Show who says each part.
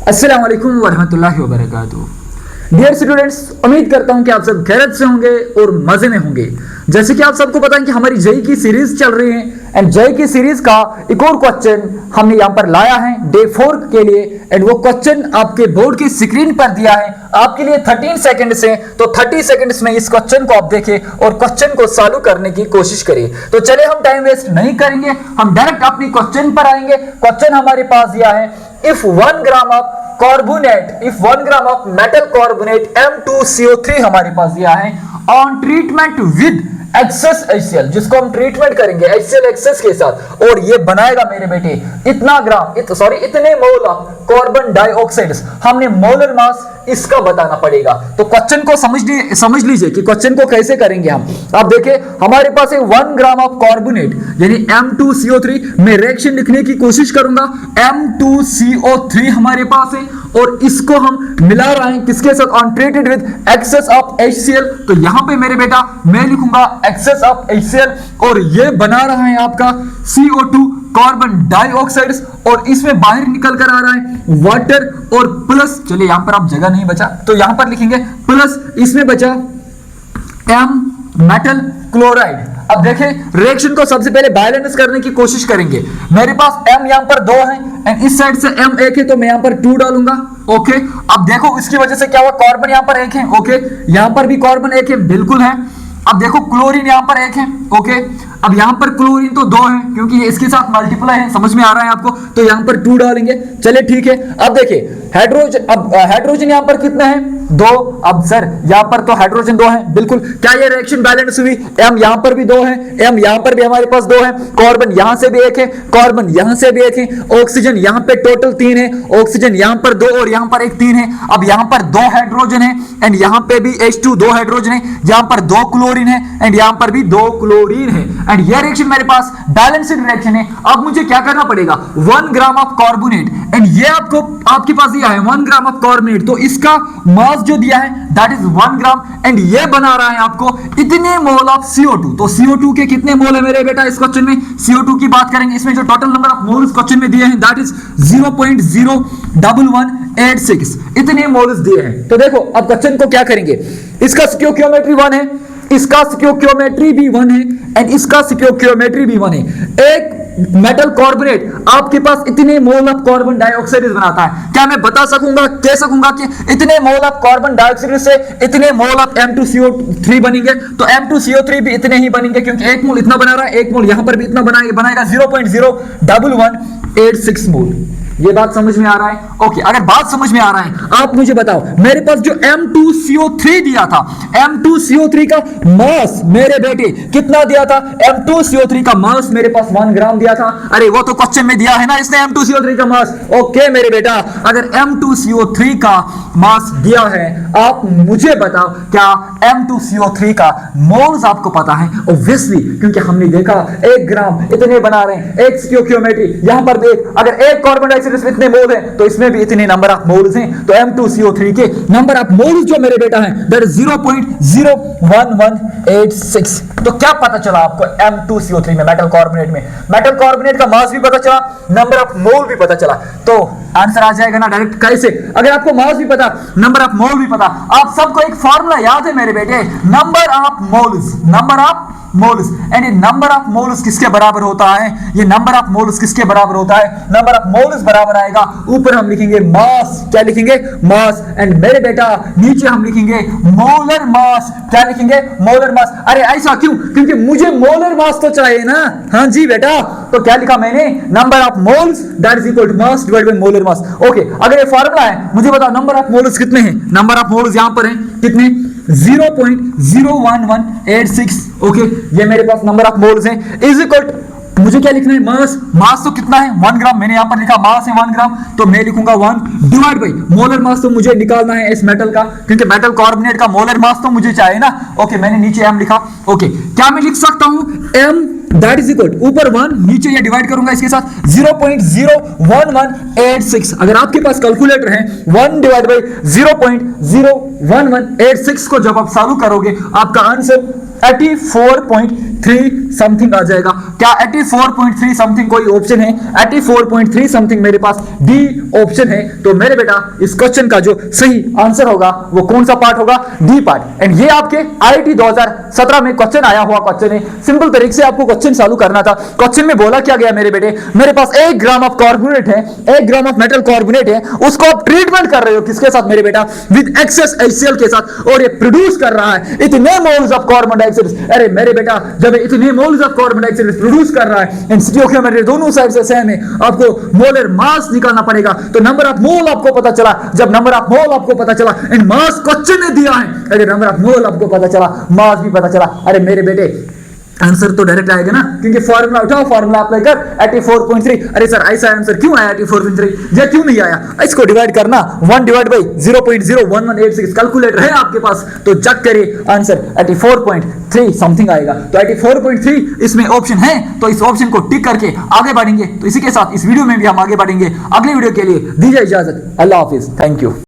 Speaker 1: अस्सलाम वालेकुम वरहमतुल्लाहि वबरकातुहू। डियर स्टूडेंट्स, उम्मीद करता हूं कि आप सब खैरियत से होंगे और मजे में होंगे। जैसे कि आप सबको पता है कि हमारी जेई की सीरीज चल रही है एंड जेई की सीरीज का एक और क्वेश्चन हमने यहां पर लाया है डे 4 के लिए। एंड वो क्वेश्चन आपके बोर्ड की स्क्रीन पर दिया है आपके लिए 13 सेकंड से। तो 30 सेकंड्स में इस क्वेश्चन को आप देखें और क्वेश्चन को सॉल्व करने की कोशिश करिए। तो चलिए हम टाइम वेस्ट नहीं करेंगे, हम डायरेक्ट अपनी क्वेश्चन पर आएंगे। क्वेश्चन हमारे पास दिया है if 1 gram of carbonate, if 1 gram of metal carbonate M2CO3 हमारे पास दिया है on treatment with excess HCl, जिसको हम ट्रीटमेंट करेंगे HCl एक्सेस के साथ, और ये बनाएगा मेरे बेटे इतना ग्राम इतने मोल ऑफ कार्बन डाइऑक्साइड। हमने मोलर मास इसका बताना पड़ेगा। तो क्वेश्चन को समझ लीजिए कि क्वेश्चन को कैसे करेंगे हम। आप देखिए हमारे पास है 1 ग्राम ऑफ कार्बोनेट यानी M2CO3। मैं रिएक्शन लिखने की कोशिश करूंगा। M2CO3 हमारे पास है और इसको हम मिला रहे हैं किसके साथ? On treated with excess of HCl। तो यहां पे मेरे बेटा मैं लिखूंगा एक्सेस ऑफ HCl और ये बना रहा है आपका CO2 कार्बन डाइऑक्साइड, और इसमें बाहर निकल कर आ रहा है वाटर और प्लस, चलिए यहां पर आप जगह नहीं बचा तो यहां पर लिखेंगे प्लस, इसमें बचा M मेटल क्लोराइड। अब देखें रिएक्शन को सबसे पहले बैलेंस करने की कोशिश करेंगे। मेरे पास M यहां पर 2 है एंड इस साइड से M 1 है तो मैं यहां पर 2 डालूंगा। ओके, अब देखो इसकी वजह से क्या हुआ, कार्बन यहां पर 1 है। ओके, यहां पर भी कार्बन 1 है, बिल्कुल है। अब देखो क्लोरीन यहां पर 1 है। ओके, अब यहां पर क्लोरीन तो 2 है क्योंकि ये इसके साथ मल्टीप्लाई है, समझ में आ रहा है आपको, तो यहां पर 2 डालेंगे। चलिए ठीक है। अब देखिए हाइड्रोजन, अब हाइड्रोजन यहां पर कितने हैं? 2। अब सर यहां पर तो हाइड्रोजन 2 है, बिल्कुल। क्या ये रिएक्शन बैलेंस हुई? M यहां पर भी 2 है, M यहां पर भी हमारे पास 2 है, कार्बन यहां से भी 1 है, कार्बन यहां से भी 1 है, ऑक्सीजन यहां पे टोटल 3 है, ऑक्सीजन यहां पर 2 और यहां पर 1 3 है। अब यहां पर 2 हाइड्रोजन है एंड यहां पे भी H2 2 हाइड्रोजन है, यहां पर 2 क्लोरीन है एंड यहां पर भी 2 क्लोरीन है। एंड ये रिएक्शन मेरे पास बैलेंस्ड रिएक्शन है। अब मुझे क्या करना पड़ेगा? 1 ग्राम ऑफ कार्बोनेट एंड ये आपके पास दिया है 1 ग्राम ऑफ कार्बोनेट, तो इसका मास जो दिया है दैट इज 1 ग्राम एंड ये बना रहा है आपको इतने मोल ऑफ CO2। तो CO2 के कितने मोल है मेरे बेटा इस क्वेश्चन में? CO2 की बात करेंगे, इसमें जो total number of moles question में दिए हैं दैट इज 0.01186, इतने मोल्स दिए हैं। तो देखो अब क्वेश्चन को क्या करेंगे, इसका स्टोइकियोमेट्री 1 है, इसका स्टोइकियोमेट्री भी 1 है एंड इसका स्टोइकियोमेट्री भी 1 है। एक मेटल कार्बोनेट आपके पास इतने मोल ऑफ कार्बन डाइऑक्साइड बनाता है। क्या मैं बता सकूंगा, कह सकूंगा कि इतने मोल ऑफ कार्बन डाइऑक्साइड से इतने मोल ऑफ M2CO3 बनेंगे? तो M2CO3 भी इतने ही बनेंगे क्योंकि एक मोल इतना बना रहा है, एक मोल यहां पर भी इतना बनाएगा 0.01186 मोल। ये बात समझ में आ रहा है? ओके, अगर बात समझ में आ रहा है आप मुझे बताओ, मेरे पास जो M2CO3 दिया था, M2CO3 का मास मेरे बेटे कितना दिया था? M2CO3 का मास मेरे पास 1 ग्राम दिया था। अरे वो तो क्वेश्चन में दिया है ना इसने M2CO3 का मास। ओके मेरे बेटा, अगर M2CO3 का मास दिया है, आप मुझे बताओ क्या M2CO3 का मोल्स आपको पता है? ऑब्वियसली, क्योंकि हमने देखा 1 ग्राम इतने बना रहे हैं, एक स्टोइकियोमेट्री यहां पर भी, अगर एक कार्बन डाइऑक्साइड इसमें इतने मोल हैं तो इसमें भी इतने नंबर ऑफ मोल्स हैं। तो M2CO3 के नंबर ऑफ मोल्स जो मेरे बेटा हैं दैट इज 0.01186। तो क्या पता चला आपको M2CO3 में, मेटल कार्बोनेट में? मेटल कार्बोनेट का मास भी पता चला, नंबर ऑफ मोल भी पता चला। तो आंसर आ जाएगा ना डायरेक्ट। कैसे? अगर आपको मास भी पता, नंबर ऑफ मोल भी पता, आप सबको एक फार्मूला याद है मेरे बेटे, number of moles, number of moles. And ये नंबर ऑफ मोल्स किसके बराबर होता है? ये नंबर ऑफ मोल्स किसके बराबर होता है? नंबर ऑफ मोल्स बराबर आएगा, ऊपर हम लिखेंगे मास। क्या लिखेंगे? मास। एंड मेरे बेटा नीचे हम लिखेंगे मोलर मास। क्या लिखेंगे? Molar mass. अरे ऐसा क्यों? क्योंकि मुझे मोलर मास तो चाहिए ना। हाँ जी बेटा, तो क्या लिखा मैंने? Number of moles that is equal to mass divided by molar mass. Okay, अगर ये फार्मूला है, मुझे बताओ नंबर ऑफ मोल्स कितने हैं? नंबर ऑफ मोल्स यहां पर हैं कितने? 0.01186। ओके, ये मेरे पास नंबर ऑफ मोल्स हैं इज इक्वल टू, मुझे क्या लिखना है? मास। मास तो कितना है? 1 ग्राम। मैंने यहां पर लिखा मास है 1 ग्राम, तो मैं लिखूंगा 1 डिवाइड बाय मोलर मास। तो मुझे निकालना है इस मेटल का, क्योंकि मेटल कार्बोनेट का मोलर मास तो मुझे चाहिए ना। ओके, मैंने नीचे M लिखा। ओके, क्या मैं लिख सकता हूं M दैट इज इक्वल ऊपर 1 नीचे ये डिवाइड करूंगा इसके साथ 0.01186। अगर आपके पास कैलकुलेटर है 1 डिवाइड बाई 0.01186 को जब आप सॉल्व करोगे आपका आंसर 84.3 समथिंग आ जाएगा। क्या 84.3 समथिंग कोई ऑप्शन है? 84.3 समथिंग मेरे पास डी ऑप्शन है। तो मेरे बेटा इस क्वेश्चन का जो सही आंसर होगा वो कौन सा पार्ट होगा? D part. एंड ये आपके आईआईटी 2017 में क्वेश्चन आया हुआ क्वेश्चन है। सिंपल तरीके से आपको क्वेश्चन चालू करना था। क्वेश्चन में बोला क्या गया मेरे बेटे, मेरे पास 1 ग्राम ऑफ कार्बोनेट है, 1 ग्राम ऑफ मेटल कार्बोनेट है, उसको आप ट्रीटमेंट कर रहे हो किसके साथ मेरे बेटा? विद एक्सेस HCl के साथ, और ये प्रोड्यूस कर रहा है इतने मोल्स ऑफ कार्बन डाइऑक्साइड। अरे मेरे बेटा जब इतने moles of carbon dioxide produce कर रहा है एंड स्टोइकियोमेट्री दोनों साइड से सेम है, आपको मोलर मास निकालना पड़ेगा। तो नंबर ऑफ मोल आपको पता चला, जब नंबर ऑफ मोल आपको पता चला एंड मास क्वेश्चन ने दिया है, अगर नंबर ऑफ मोल आपको पता चला, मास भी पता चला, अरे मेरे बेटे आंसर तो डायरेक्ट आएगा ना, क्योंकि फॉर्मूला उठाओ, फॉर्मूला अप्लाई कर 84.3। अरे सर ऐसा आंसर क्यों आया 84.3? या क्यों नहीं आया? इसको डिवाइड करना 1 डिवाइड बाई 0.01186 कैलकुलेटर है आपके पास, तो चेक करिए आंसर 84.3 समथिंग आएगा। तो 84.3 इसमें ऑप्शन है, तो इस ऑप्शन को टिक करके आगे बढ़ेंगे। तो इसी के साथ इस वीडियो में भी हम आगे बढ़ेंगे। अगले वीडियो के लिए दीजिए इजाजत, अल्लाह हाफिज, थैंक यू।